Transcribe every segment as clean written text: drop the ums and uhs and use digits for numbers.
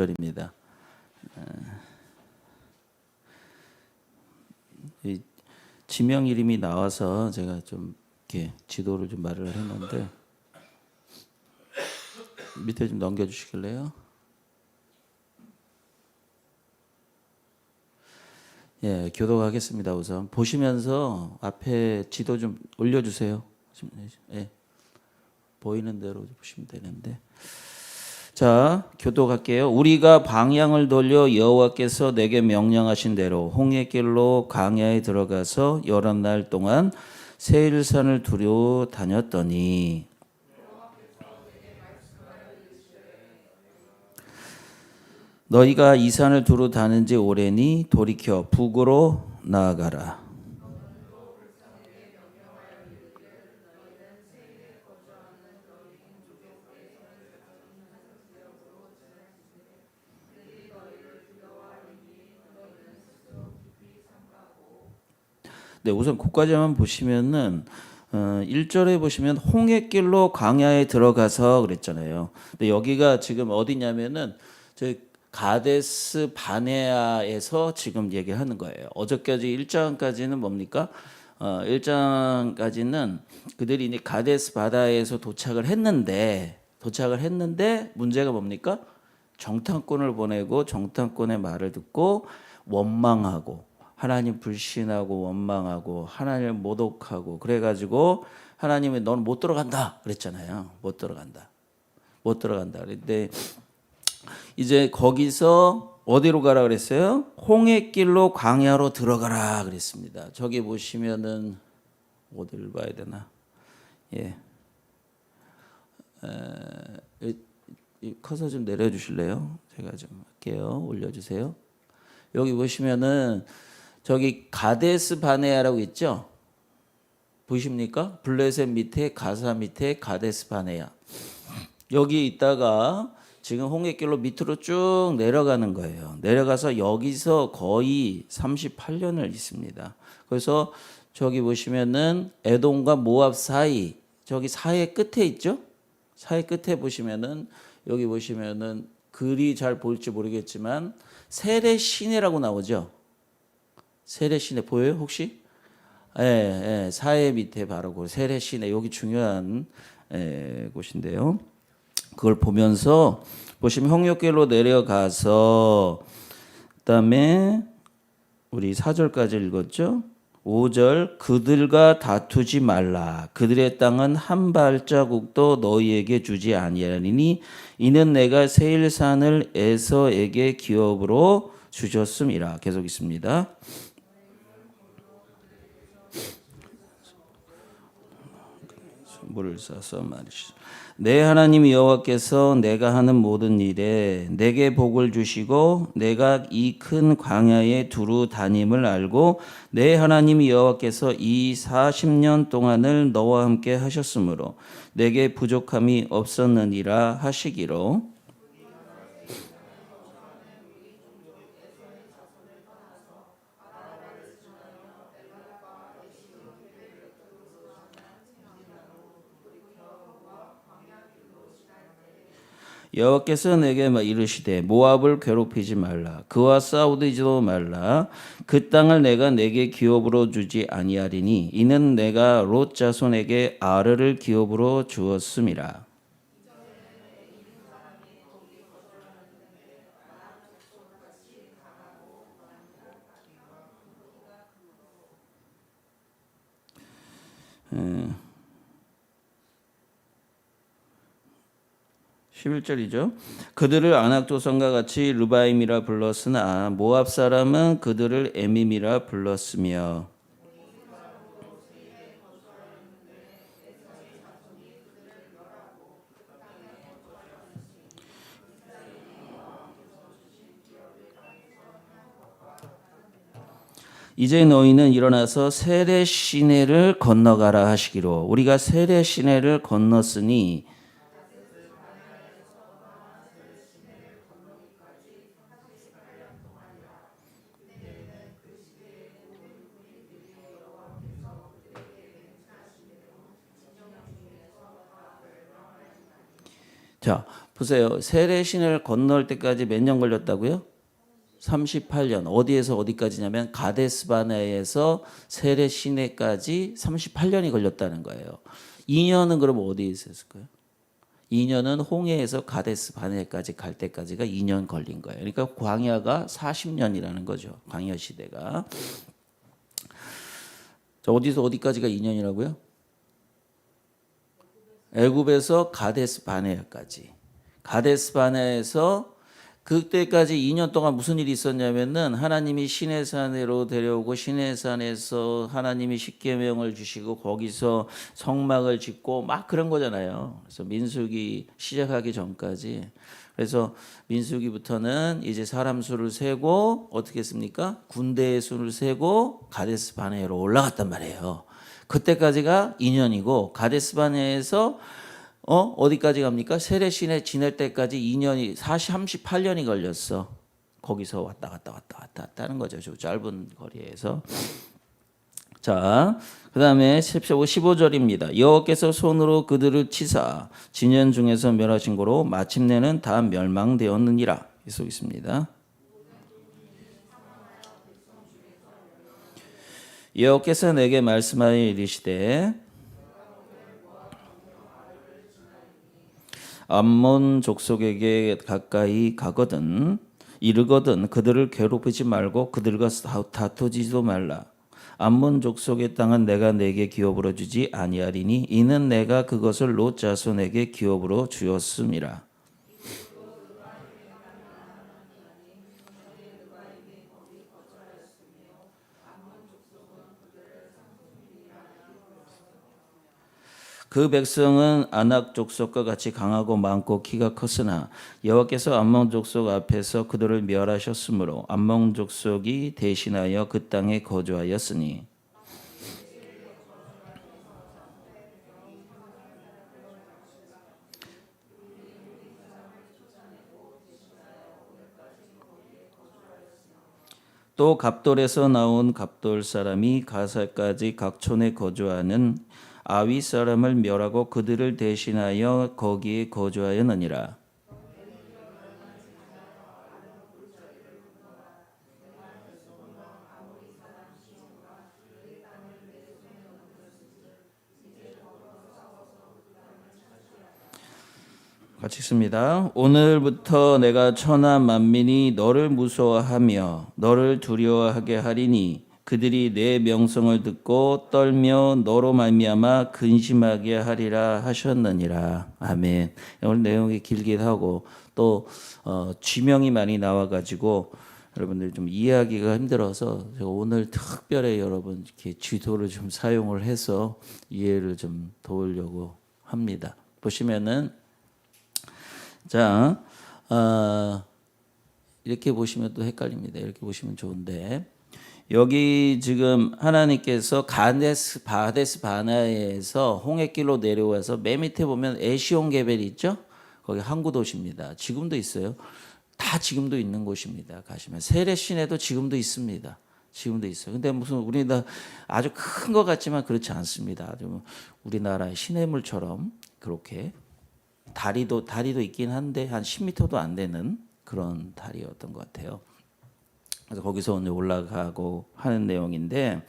절입니다. 이 지명 이름이 나와서 제가 좀 이렇게 지도를 좀 말을 했는데 밑에 좀 넘겨주시길래요. 예, 교독하겠습니다. 우선 보시면서 앞에 지도 좀 올려주세요. 예, 보이는 대로 보시면 되는데. 자, 교독할게요. 우리가 방향을 돌려 여호와께서 내게 명령하신 대로 홍해길로 광야에 들어가서 여러 날 동안 세일산을 두루 다녔더니 너희가 이 산을 두루 다닌 지 오래니 돌이켜 북으로 나아가라. 네, 우선 그까지만 보시면은 1절에 보시면 홍해길로 광야에 들어가서 그랬잖아요. 근데 여기가 지금 어디냐면은 저 가데스 바네아에서 지금 얘기하는 거예요. 어저까지 1장까지는 뭡니까? 1장까지는 그들이 이제 가데스 바다에서 도착을 했는데 문제가 뭡니까? 정탐꾼을 보내고 정탐꾼의 말을 듣고 원망하고 하나님 불신하고 원망하고 하나님을 모독하고 그래가지고 하나님이 너는 못 들어간다 그랬잖아요. 못 들어간다. 그런데 이제 거기서 어디로 가라 그랬어요? 홍해길로 광야로 들어가라 그랬습니다. 저기 보시면은 어디를 봐야 되나? 예. 이 커서 좀 내려주실래요? 제가 좀 할게요. 올려주세요. 여기 보시면은 저기 가데스 바네아라고 있죠? 보이십니까? 블레셋 밑에 가사 밑에 가데스 바네아. 여기 있다가 지금 홍해길로 밑으로 쭉 내려가는 거예요. 내려가서 여기서 거의 38년을 있습니다. 그래서 저기 보시면은 에돔과 모압 사이, 저기 사해 끝에 있죠? 사해 끝에 보시면은 여기 보시면은 글이 잘 보일지 모르겠지만 세레 시내라고 나오죠? 세레 시내 보여요 혹시? 예, 사해 밑에 바로 그 세레 시내 여기 중요한 곳인데요. 그걸 보면서 보시면 홍해길로 내려가서 그다음에 우리 4절까지 읽었죠? 5절 그들과 다투지 말라. 그들의 땅은 한 발자국도 너희에게 주지 아니하리니 이는 내가 세일산을 에서에게 기업으로 주셨음이라. 계속 있습니다. 물을 써서 말이시죠. 내 하나님 여호와께서 내가 하는 모든 일에 내게 복을 주시고 내가 이 큰 광야에 두루 다님을 알고 내 하나님 여호와께서 이 40년 동안을 너와 함께 하셨으므로 내게 부족함이 없었느니라 하시기로. 여호와께서 내게 이르시되 모압을 괴롭히지 말라. 그와 싸우지도 말라. 그 땅을 내가 내게 기업으로 주지 아니하리니 이는 내가 롯 자손에게 아르를 기업으로 주었음이라. 음. 11절이죠. 그들을 아낙조선과 같이 르바임이라 불렀으나 모압 사람은 그들을 에밈이라 불렀으며 이제 너희는 일어나서 세레 시내를 건너가라 하시기로. 우리가 세레 시내를 건넜으니 자, 보세요. 세레신을 건널 때까지 몇 년 걸렸다고요? 38년. 어디에서 어디까지냐면 가데스 바네아에서 세레 시내까지 38년이 걸렸다는 거예요. 2년은 그럼 어디에 있었을까요? 2년은 홍해에서 가데스 바네아까지 갈 때까지가 2년 걸린 거예요. 그러니까 광야가 40년이라는 거죠. 광야 시대가. 자, 어디서 어디까지가 2년이라고요? 애굽에서 가데스 바네아까지. 가데스 바네아에서 그때까지 2년 동안 무슨 일이 있었냐면은 하나님이 시내산으로 데려오고 시내산에서 하나님이 십계명을 주시고 거기서 성막을 짓고 막 그런 거잖아요. 그래서 민수기 시작하기 전까지. 그래서 민수기부터는 이제 사람 수를 세고 어떻게 했습니까? 군대의 수를 세고 가데스 바네아로 올라갔단 말이에요. 그때까지가 2년이고 가데스 바네아에서 어디까지 갑니까? 세레신에 지낼 때까지 2년이 38년이 걸렸어. 거기서 왔다 갔다 하는 거죠. 저 짧은 거리에서. 자, 그다음에 15절입니다. 여호와께서 손으로 그들을 치사 진연 중에서 멸하신 거로 마침내는 다 멸망되었느니라. 계속 있습니다. 여호와께서 내게 말씀하여 이르시되 암몬 족속에게 가까이 가거든 이르거든 그들을 괴롭히지 말고 그들과 다투지도 말라. 암몬 족속의 땅은 내가 내게 기업으로 주지 아니하리니 이는 내가 그것을 롯 자손에게 기업으로 주었음이라. 그 백성은 아낙 족속과 같이 강하고 많고 키가 컸으나 여호와께서 암몬 족속 앞에서 그들을 멸하셨으므로 암몬 족속이 대신하여 그 땅에 거주하였으니 또 갑돌에서 나온 갑돌 사람이 가사까지 각촌에 거주하는 아위 사람을 멸하고 그들을 대신하여 거기에 거주하였느니라. 같이 읽습니다. 오늘부터 내가 천하 만민이 너를 무서워하며 너를 두려워하게 하리니 그들이 내 명성을 듣고 떨며 너로 말미암아 근심하게 하리라 하셨느니라. 아멘. 오늘 내용이 길기도 하고 또 지명이 많이 나와가지고 여러분들 좀 이해하기가 힘들어서 제가 오늘 특별히 여러분 이렇게 지도를 좀 사용을 해서 이해를 좀 도우려고 합니다. 보시면은 자 이렇게 보시면 또 헷갈립니다. 이렇게 보시면 좋은데. 여기 지금 하나님께서 가데스 바네아에서 홍해길로 내려와서 맨 밑에 보면 에시온 게벨이 있죠? 거기 항구 도시입니다. 지금도 있어요. 다 지금도 있는 곳입니다. 가시면 세레 시내도 지금도 있습니다. 지금도 있어요. 근데 무슨 우리나라 아주 큰 것 같지만 그렇지 않습니다. 좀 우리나라의 시내물처럼 그렇게 다리도 있긴 한데 한 10m도 안 되는 그런 다리였던 것 같아요. 그래서 거기서 오늘 올라가고 하는 내용인데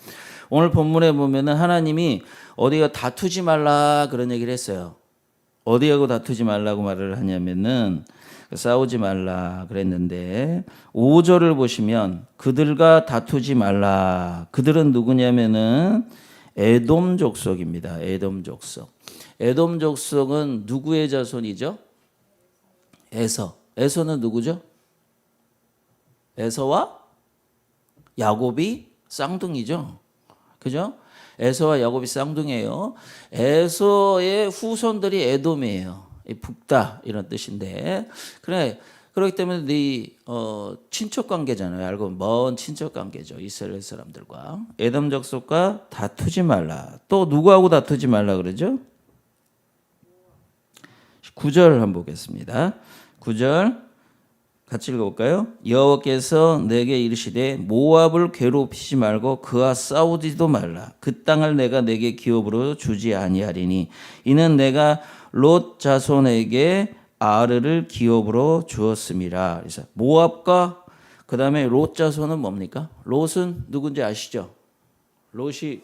오늘 본문에 보면은 하나님이 어디가 다투지 말라 그런 얘기를 했어요. 어디하고 다투지 말라고 말을 하냐면은 싸우지 말라 그랬는데 5절을 보시면 그들과 다투지 말라. 그들은 누구냐면은 에돔 족속입니다. 에돔 족속. 에돔 족속은 누구의 자손이죠? 에서. 에서는 누구죠? 에서와 야곱이 쌍둥이죠. 그죠? 에서와 야곱이 쌍둥이에요. 에서의 후손들이 에돔이에요. 북다 이런 뜻인데. 그렇기 때문에 네 친척 관계잖아요. 알고 먼 친척 관계죠. 이스라엘 사람들과. 에돔 족속과 다투지 말라. 또 누구하고 다투지 말라 그러죠? 9절 한번 보겠습니다. 9절 같이 읽어볼까요? 여호와께서 내게 이르시되 모압을 괴롭히지 말고 그와 싸우지도 말라. 그 땅을 내가 내게 기업으로 주지 아니하리니 이는 내가 롯 자손에게 아르를 기업으로 주었음이라. 그래서 모압과 그 다음에 롯 자손은 뭡니까? 롯은 누군지 아시죠? 롯이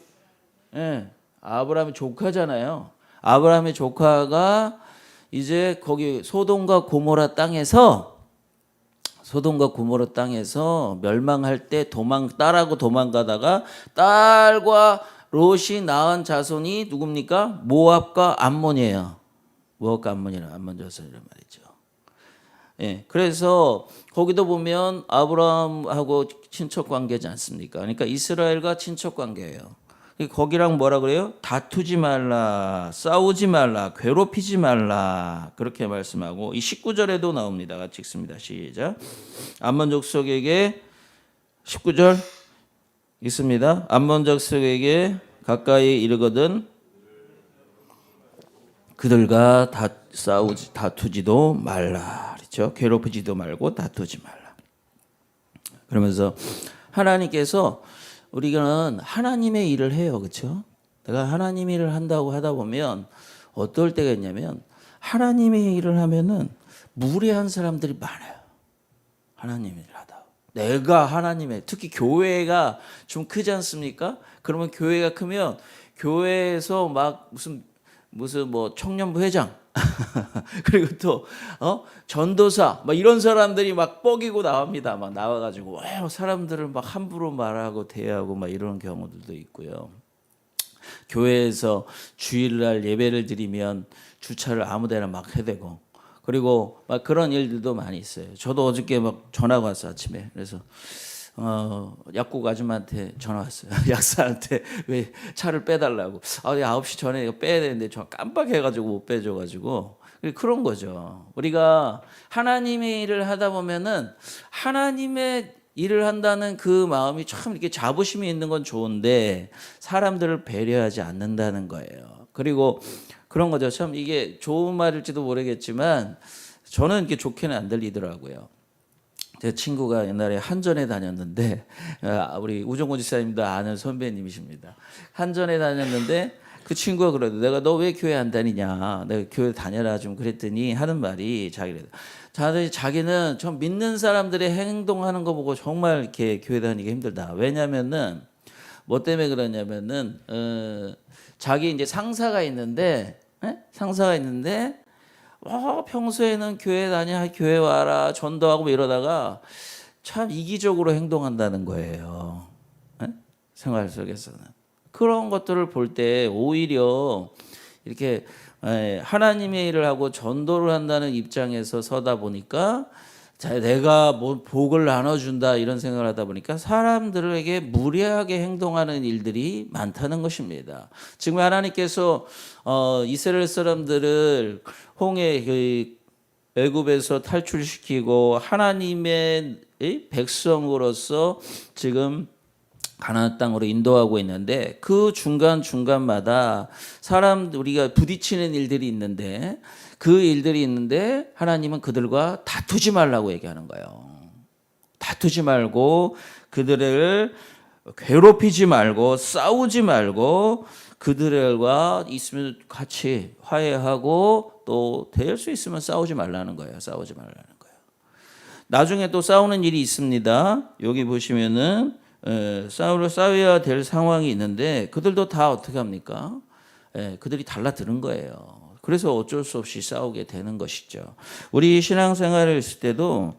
아브라함의 조카잖아요. 아브라함의 조카가 이제 거기 소돔과 고모라 땅에서 멸망할 때 딸하고 도망가다가 딸과 롯이 낳은 자손이 누굽니까? 모압과 암몬이에요. 모압과 암몬이라 암몬 자손이란 말이죠. 예, 그래서 거기도 보면 아브라함하고 친척 관계지 않습니까? 그러니까 이스라엘과 친척 관계예요. 거기랑 뭐라 그래요? 다투지 말라, 싸우지 말라, 괴롭히지 말라 그렇게 말씀하고 이 19절에도 나옵니다. 같이 읽습니다. 시작. 암몬 족속에게 19절 있습니다. 암몬 족속에게 가까이 이르거든 그들과 다투지도 말라. 그렇죠? 괴롭히지도 말고 다투지 말라. 그러면서 하나님께서 우리는 하나님의 일을 해요. 그렇죠? 내가 하나님 일을 한다고 하다 보면 어떨 때가 있냐면 하나님의 일을 하면은 무례한 사람들이 많아요. 하나님 일을 하다. 내가 하나님의 특히 교회가 좀 크지 않습니까? 그러면 교회가 크면 교회에서 막 무슨 뭐 청년부 회장 그리고 또 전도사 막 이런 사람들이 막 뻐기고 나옵니다. 막 나와가지고 사람들을 막 함부로 말하고 대하고 막 이런 경우들도 있고요. 교회에서 주일날 예배를 드리면 주차를 아무데나 막 해대고 그리고 막 그런 일들도 많이 있어요. 저도 어저께 막 전화가 왔어 아침에. 그래서 약국 아줌마한테 전화 왔어요. 약사한테 왜 차를 빼달라고. 9시 전에 이거 빼야 되는데 저 깜빡해가지고 못 빼줘가지고 그런 거죠. 우리가 하나님의 일을 하다 보면은 하나님의 일을 한다는 그 마음이 참 이렇게 자부심이 있는 건 좋은데 사람들을 배려하지 않는다는 거예요. 그리고 그런 거죠. 참 이게 좋은 말일지도 모르겠지만 저는 이렇게 좋게는 안 들리더라고요. 제 친구가 옛날에 한전에 다녔는데 우리 우정곤 지사님도 아는 선배님이십니다. 한전에 다녔는데 그 친구가 그러더라고요. 내가 너 왜 교회 안 다니냐. 내가 교회 다녀라 좀 그랬더니 하는 말이 자기는 좀 믿는 사람들의 행동하는 거 보고 정말 이렇게 교회 다니기 힘들다. 왜냐면은 뭐 때문에 그러냐면은 자기 이제 상사가 있는데 평소에는 교회 다녀, 교회 와라, 전도하고 뭐 이러다가 참 이기적으로 행동한다는 거예요. 생활 속에서는. 그런 것들을 볼 때 오히려 이렇게 하나님의 일을 하고 전도를 한다는 입장에서 서다 보니까 내가 뭐 복을 나눠준다 이런 생각을 하다 보니까 사람들에게 무례하게 행동하는 일들이 많다는 것입니다. 지금 하나님께서 이스라엘 사람들을 애굽에서 탈출시키고 하나님의 백성으로서 지금 가나안 땅으로 인도하고 있는데 그 중간중간마다 우리가 부딪히는 일들이 있는데 하나님은 그들과 다투지 말라고 얘기하는 거예요. 다투지 말고 그들을 괴롭히지 말고 싸우지 말고 그들과 있으면 같이 화해하고 또 될 수 있으면 싸우지 말라는 거예요. 싸우지 말라는 거예요. 나중에 또 싸우는 일이 있습니다. 여기 보시면은 싸워야 될 상황이 있는데 그들도 다 어떻게 합니까? 그들이 달라드는 거예요. 그래서 어쩔 수 없이 싸우게 되는 것이죠. 우리 신앙생활을 했을 때도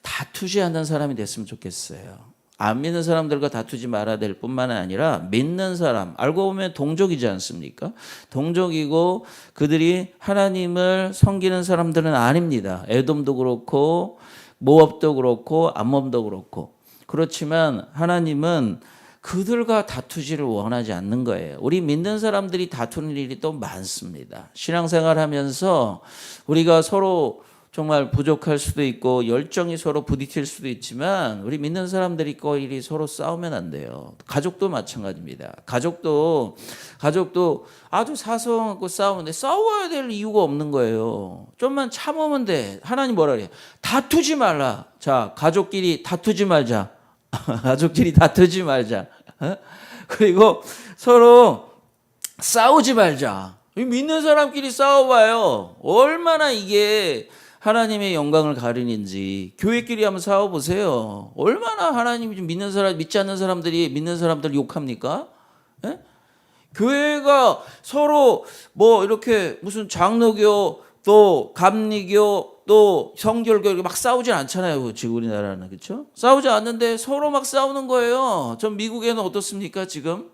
다투지 않는 사람이 됐으면 좋겠어요. 안 믿는 사람들과 다투지 말아야 될 뿐만 아니라 믿는 사람, 알고 보면 동족이지 않습니까? 동족이고 그들이 하나님을 섬기는 사람들은 아닙니다. 에돔도 그렇고 모압도 그렇고 암몬도 그렇고. 그렇지만 하나님은 그들과 다투지를 원하지 않는 거예요. 우리 믿는 사람들이 다투는 일이 또 많습니다. 신앙생활 하면서 우리가 서로 정말 부족할 수도 있고 열정이 서로 부딪힐 수도 있지만 우리 믿는 사람들이 거일이 서로 싸우면 안 돼요. 가족도 마찬가지입니다. 가족도 아주 사소하고 싸우는데 싸워야 될 이유가 없는 거예요. 좀만 참으면 돼. 하나님 뭐라 그래요? 다투지 말라. 자, 가족끼리 다투지 말자. 가족끼리 다투지 말자. 그리고 서로 싸우지 말자. 믿는 사람끼리 싸워봐요. 얼마나 이게 하나님의 영광을 가리는지 교회끼리 한번 싸워보세요. 얼마나 하나님 믿는 사람, 믿지 않는 사람들이 믿는 사람들 욕합니까? 예? 교회가 서로 뭐 이렇게 무슨 장로교 또 감리교 또 성결교 막 싸우진 않잖아요. 지금 우리나라는. 그렇죠? 싸우지 않는데 서로 막 싸우는 거예요. 전 미국에는 어떻습니까 지금?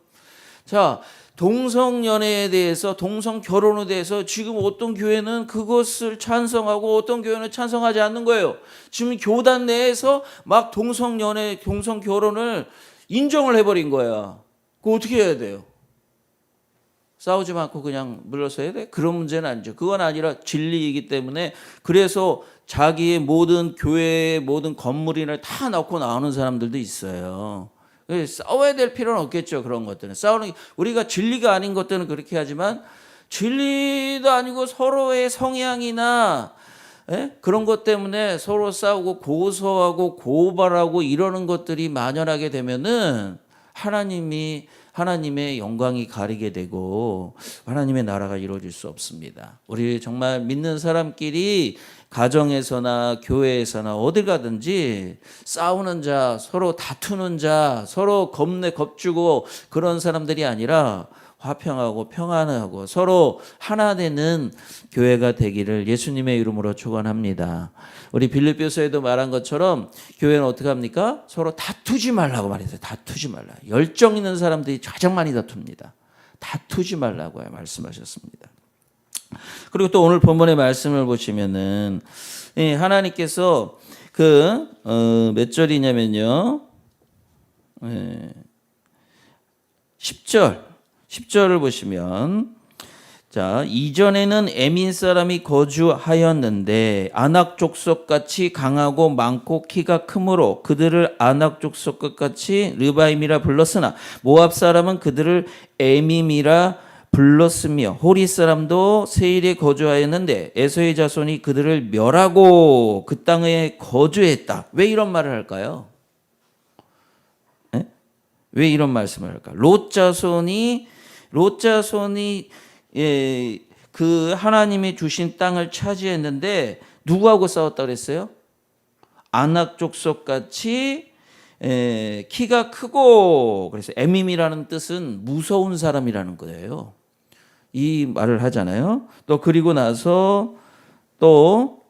자, 동성연애에 대해서 동성 결혼에 대해서 지금 어떤 교회는 그것을 찬성하고 어떤 교회는 찬성하지 않는 거예요. 지금 교단 내에서 막 동성연애 동성 결혼을 인정을 해버린 거야. 그거 어떻게 해야 돼요? 싸우지 않고 그냥 물러서 해야 돼? 그런 문제는 아니죠. 그건 아니라 진리이기 때문에 그래서 자기의 모든 교회의 모든 건물이나 다 넣고 나오는 사람들도 있어요. 싸워야 될 필요는 없겠죠. 그런 것들은 싸우는 우리가 진리가 아닌 것들은 그렇게 하지만 진리도 아니고 서로의 성향이나 그런 것 때문에 서로 싸우고 고소하고 고발하고 이러는 것들이 만연하게 되면은 하나님의 영광이 가리게 되고 하나님의 나라가 이루어질 수 없습니다. 우리 정말 믿는 사람끼리 가정에서나 교회에서나 어딜 가든지 싸우는 자, 서로 다투는 자, 서로 겁주고 그런 사람들이 아니라 화평하고 평안하고 서로 하나 되는 교회가 되기를 예수님의 이름으로 축원합니다. 우리 빌립보서에도 말한 것처럼 교회는 어떻게 합니까? 서로 다투지 말라고 말했어요. 다투지 말라. 열정 있는 사람들이 가장 많이 다툽니다. 다투지 말라고 말씀하셨습니다. 그리고 또 오늘 본문의 말씀을 보시면은 하나님께서 몇 절이냐면요. 10절을 보시면 자, 이전에는 에민 사람이 거주하였는데 아낙 족속같이 강하고 많고 키가 크므로 그들을 아낙 족속같이 르바임이라 불렀으나 모압 사람은 그들을 에밈이라 불렀으며 호리 사람도 세일에 거주하였는데 에서의 자손이 그들을 멸하고 그 땅에 거주했다. 왜 이런 말을 할까요? 왜 이런 말씀을 할까? 롯 자손이 그 하나님이 주신 땅을 차지했는데 누구하고 싸웠다 그랬어요? 아낙 족속 같이 키가 크고 그래서 에밈이라는 뜻은 무서운 사람이라는 거예요. 이 말을 하잖아요. 또 그리고 나서 또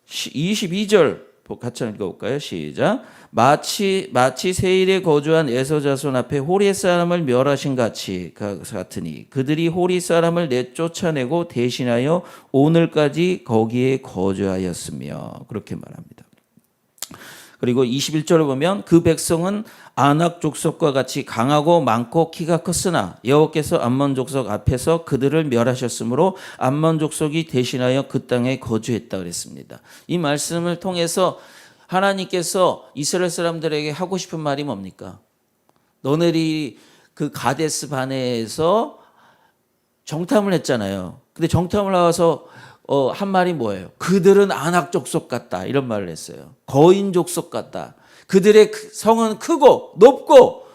22절 같이 읽어볼까요? 시작. 마치 세일에 거주한 에서 자손 앞에 호리 사람을 멸하신 같으니 그들이 호리 사람을 내쫓아내고 대신하여 오늘까지 거기에 거주하였으며 그렇게 말합니다. 그리고 21절을 보면 그 백성은 아낙 족속과 같이 강하고 많고 키가 컸으나 여호와께서 암몬 족속 앞에서 그들을 멸하셨으므로 암몬 족속이 대신하여 그 땅에 거주했다 그랬습니다. 이 말씀을 통해서 하나님께서 이스라엘 사람들에게 하고 싶은 말이 뭡니까? 너네들이 그 가데스 바네에서 정탐을 했잖아요. 근데 정탐을 나와서 한 말이 뭐예요? 그들은 아낙 족속 같다 이런 말을 했어요. 거인 족속 같다. 그들의 성은 크고 높고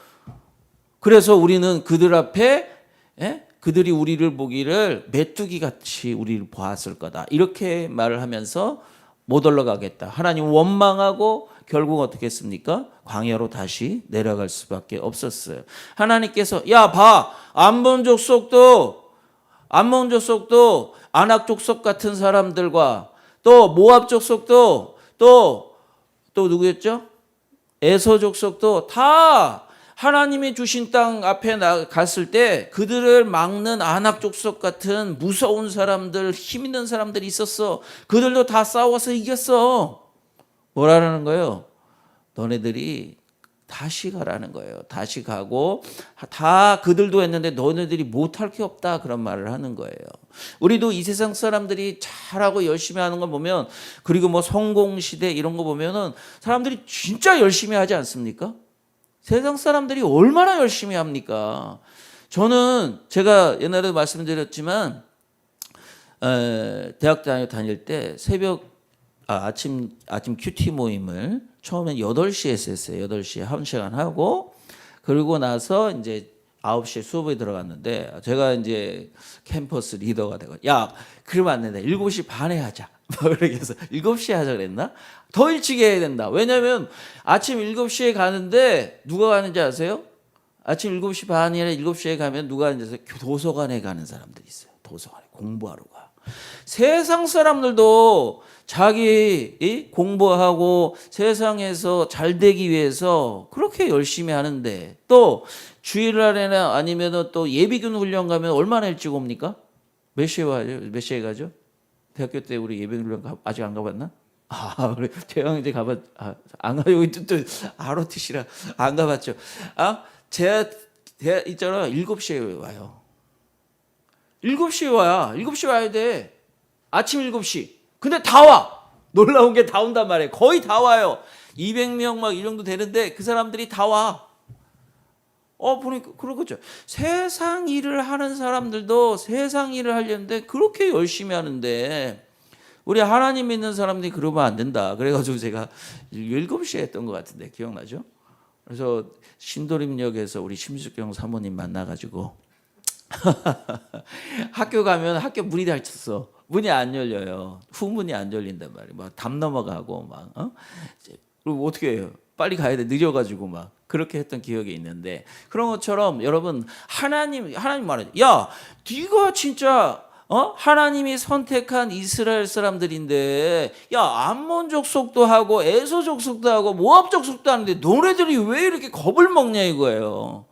그래서 우리는 그들 앞에 그들이 우리를 보기를 메뚜기 같이 우리를 보았을 거다. 이렇게 말을 하면서 못 올라가겠다. 하나님 원망하고 결국 어떻게 했습니까? 광야로 다시 내려갈 수밖에 없었어요. 하나님께서 야 봐 암몬 족속도 아낙 족속 같은 사람들과 또 모압 족속도 또 누구였죠? 에서 족속도 다 하나님이 주신 땅 앞에 갔을 때 그들을 막는 아낙 족속 같은 무서운 사람들, 힘 있는 사람들이 있었어. 그들도 다 싸워서 이겼어. 뭐라는 거예요? 너네들이 다시 가라는 거예요. 다시 가고 다 그들도 했는데 너네들이 못할 게 없다 그런 말을 하는 거예요. 우리도 이 세상 사람들이 잘하고 열심히 하는 걸 보면 그리고 뭐 성공시대 이런 거 보면은 사람들이 진짜 열심히 하지 않습니까? 세상 사람들이 얼마나 열심히 합니까? 저는 제가 옛날에도 말씀드렸지만 대학 다닐 때 아침 큐티 모임을 처음엔 8시에 했어요. 8시에 1시간 하고 그러고 나서 이제 9시에 수업에 들어갔는데 제가 이제 캠퍼스 리더가 되고 야 그러면 안 된다 7시 반에 하자 그렇게 해서 7시에 하자 그랬나? 더 일찍 해야 된다. 왜냐면 아침 7시에 가는데 누가 가는지 아세요? 아침 7시 반이나 7시에 가면 누가 앉아서 도서관에 가는 사람들이 있어요. 도서관에 공부하러 가. 세상 사람들도 자기 공부하고 세상에서 잘 되기 위해서 그렇게 열심히 하는데 또 주일날에나 아니면 또 예비군 훈련 가면 얼마나 일찍 옵니까? 몇 시에 와요? 몇 시에 가죠? 대학교 때 우리 예비군 훈련 아직 안 가봤나? 우리 태영 이제 안 가요. 여기 또 ROTC라 안 가봤죠. 제가 있잖아 7시에 와요. 7시에 와야 7시에 와야 돼. 아침 7시. 근데 다 와. 놀라운 게 다 온단 말이에요. 거의 다 와요. 200명 막 이 정도 되는데 그 사람들이 다 와. 보니까 그러겠죠. 세상 일을 하는 사람들도 세상 일을 하려는데 그렇게 열심히 하는데 우리 하나님 믿는 사람들이 그러면 안 된다. 그래가지고 제가 7시에 했던 것 같은데 기억나죠? 그래서 신도림역에서 우리 심숙경 사모님 만나가지고 학교 가면 학교 문이 닫혔어. 문이 안 열려요. 후문이 안 열린단 말이에요. 막 담 넘어가고 막 그리고 어떻게 해요? 빨리 가야 돼. 늦어가지고 막 그렇게 했던 기억이 있는데 그런 것처럼 여러분 하나님 말해. 야, 네가 진짜 하나님이 선택한 이스라엘 사람들인데 야 암몬 족속도 하고 에서 족속도 하고 모압 족속도 하는데 너네들이 왜 이렇게 겁을 먹냐 이거예요.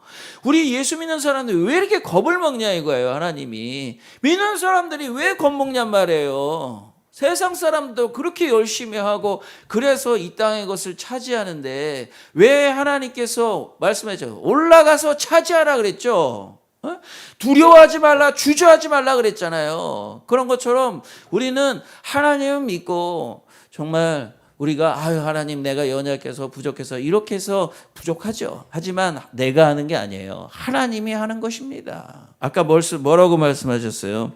우리 예수 믿는 사람들이 왜 이렇게 겁을 먹냐 이거예요. 하나님이 믿는 사람들이 왜 겁먹냔 말이에요. 세상 사람도 그렇게 열심히 하고 그래서 이 땅의 것을 차지하는데 왜 하나님께서 말씀하셨죠? 올라가서 차지하라 그랬죠. 두려워하지 말라, 주저하지 말라 그랬잖아요. 그런 것처럼 우리는 하나님을 믿고 정말 우리가 하나님 내가 연약해서 부족해서 이렇게 해서 부족하죠. 하지만 내가 하는 게 아니에요. 하나님이 하는 것입니다. 아까 뭐라고 말씀하셨어요?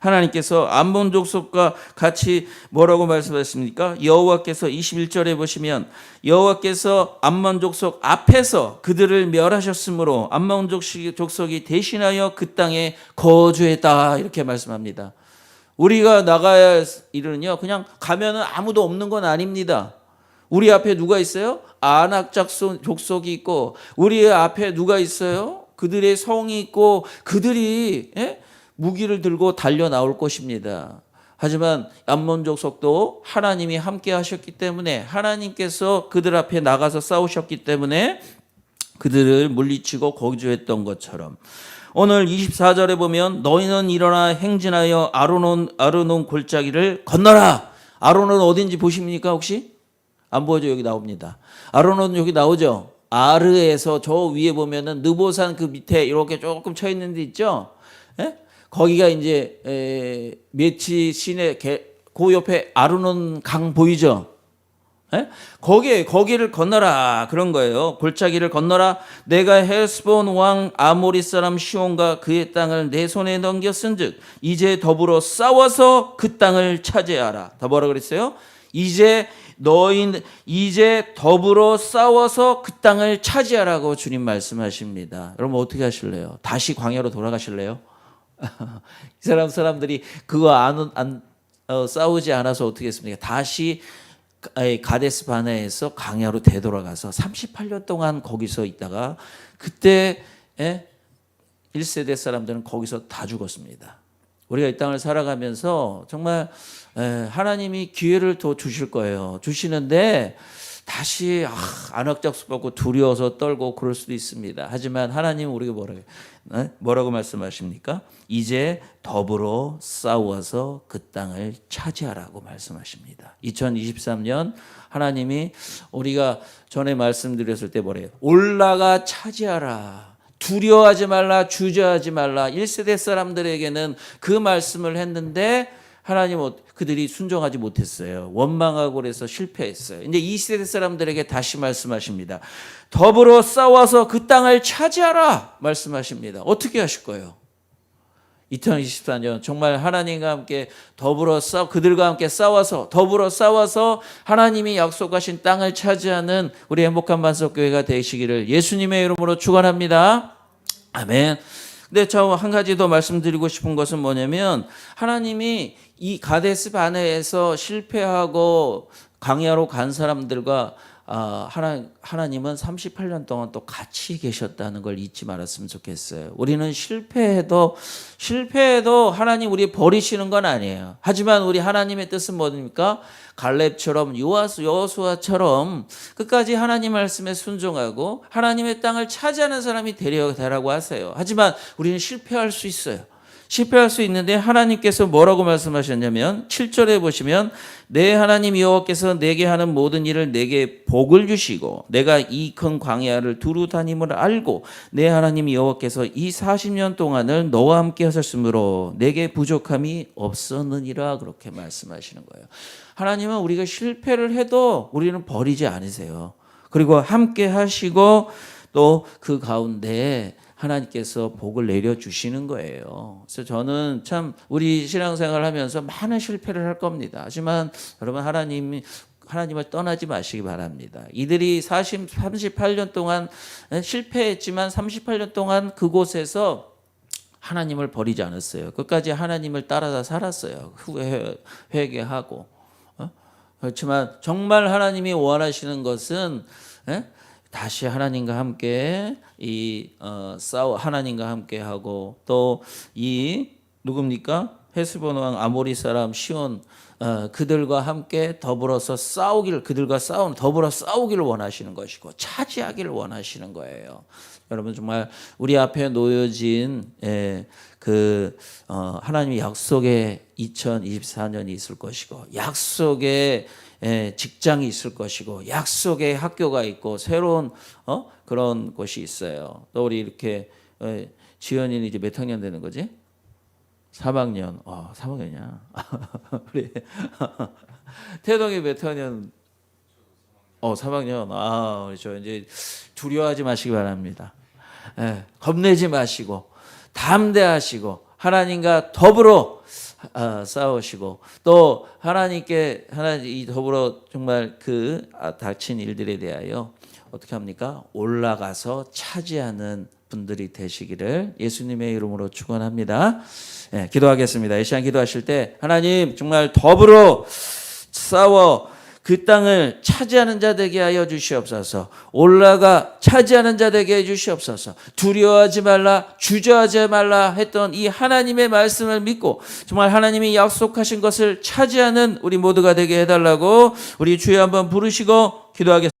하나님께서 암몬 족속과 같이 뭐라고 말씀하십니까? 여호와께서 21절에 보시면 여호와께서 암몬 족속 앞에서 그들을 멸하셨으므로 암몬 족속이 대신하여 그 땅에 거주했다 이렇게 말씀합니다. 우리가 나가야 할 일은요 그냥 가면은 아무도 없는 건 아닙니다. 우리 앞에 누가 있어요? 아낙 족속이 있고 우리 앞에 누가 있어요? 그들의 성이 있고 그들이 무기를 들고 달려 나올 것입니다. 하지만 암몬 족속도 하나님이 함께 하셨기 때문에 하나님께서 그들 앞에 나가서 싸우셨기 때문에 그들을 물리치고 거주했던 것처럼 오늘 24절에 보면 너희는 일어나 행진하여 아르논 골짜기를 건너라. 아르논 어딘지 보십니까 혹시? 안 보여줘. 여기 나옵니다. 아르논 여기 나오죠. 아르에서 저 위에 보면은 느보산 그 밑에 이렇게 조금 쳐 있는 데 있죠. 거기가 이제 메치 시내 그 옆에 아르논 강 보이죠? 거기를 건너라 그런 거예요. 골짜기를 건너라. 내가 헬스본 왕 아모리 사람 시온과 그의 땅을 내 손에 넘겼은즉 이제 더불어 싸워서 그 땅을 차지하라. 더 뭐라 그랬어요? 이제 더불어 싸워서 그 땅을 차지하라고 주님 말씀하십니다. 여러분 어떻게 하실래요? 다시 광야로 돌아가실래요? 이 사람들이 그거 싸우지 않아서 어떻게 했습니까? 다시 가데스 바네에서 광야로 되돌아가서 38년 동안 거기서 있다가 그때 1세대 사람들은 거기서 다 죽었습니다. 우리가 이 땅을 살아가면서 정말 하나님이 기회를 더 주실 거예요. 주시는데 다시 안악작스럽고 두려워서 떨고 그럴 수도 있습니다. 하지만 하나님은 우리가 뭐라고 말씀하십니까? 이제 더불어 싸워서 그 땅을 차지하라고 말씀하십니다. 2023년 하나님이 우리가 전에 말씀드렸을 때 뭐래요? 올라가 차지하라. 두려워하지 말라, 주저하지 말라. 1세대 사람들에게는 그 말씀을 했는데 하나님은 그들이 순종하지 못했어요. 원망하고 그래서 실패했어요. 이제 2세대 사람들에게 다시 말씀하십니다. 더불어 싸워서 그 땅을 차지하라 말씀하십니다. 어떻게 하실 거예요? 2024년 정말 하나님과 함께 그들과 함께 더불어 싸워서 하나님이 약속하신 땅을 차지하는 우리 행복한 반석교회가 되시기를 예수님의 이름으로 축원합니다. 아멘. 근데 저 한 가지 더 말씀드리고 싶은 것은 뭐냐면 하나님이 이 가데스 바네에서 실패하고 광야로 간 사람들과 하나님은 38년 동안 또 같이 계셨다는 걸 잊지 말았으면 좋겠어요. 우리는 실패해도 하나님 우리 버리시는 건 아니에요. 하지만 우리 하나님의 뜻은 뭡니까? 갈렙처럼 여호수아처럼 끝까지 하나님 말씀에 순종하고 하나님의 땅을 차지하는 사람이 되라고 하세요. 하지만 우리는 실패할 수 있어요. 실패할 수 있는데 하나님께서 뭐라고 말씀하셨냐면 7절에 보시면 내 하나님 여호와께서 내게 하는 모든 일을 내게 복을 주시고 내가 이 큰 광야를 두루 다님을 알고 내 하나님 여호와께서 이 40년 동안을 너와 함께 하셨으므로 내게 부족함이 없었느니라 그렇게 말씀하시는 거예요. 하나님은 우리가 실패를 해도 우리는 버리지 않으세요. 그리고 함께 하시고 또 그 가운데 하나님께서 복을 내려주시는 거예요. 그래서 저는 참 우리 신앙생활을 하면서 많은 실패를 할 겁니다. 하지만 여러분 하나님을 떠나지 마시기 바랍니다. 이들이 38년 동안 실패했지만 38년 동안 그곳에서 하나님을 버리지 않았어요. 끝까지 하나님을 따라서 살았어요. 후에 회개하고. 그렇지만 정말 하나님이 원하시는 것은 다시 하나님과 함께 하나님과 함께 하고 또 누굽니까? 헤스본 왕 아모리 사람 시온 그들과 함께 더불어서 더불어 싸우기를 원하시는 것이고 차지하기를 원하시는 거예요. 여러분 정말 우리 앞에 놓여진 하나님의 약속의 2024년이 있을 것이고 약속의 직장이 있을 것이고 약속의 학교가 있고 새로운 그런 곳이 있어요. 또 우리 이렇게 지연이는 이제 몇 학년 되는 거지? 3학년. 3학년이야. 우리 태동이 몇 학년? 3학년. 그렇죠. 이제 두려워하지 마시기 바랍니다. 겁내지 마시고 담대하시고 하나님과 더불어 싸우시고 또 하나님 더불어 정말 닥친 일들에 대하여 어떻게 합니까? 올라가서 차지하는 분들이 되시기를 예수님의 이름으로 축원합니다. 기도하겠습니다. 이 시간 기도하실 때 하나님 정말 더불어 싸워 그 땅을 차지하는 자 되게 하여 주시옵소서. 올라가 차지하는 자 되게 해 주시옵소서. 두려워하지 말라, 주저하지 말라 했던 이 하나님의 말씀을 믿고 정말 하나님이 약속하신 것을 차지하는 우리 모두가 되게 해달라고 우리 주여 한번 부르시고 기도하겠습니다.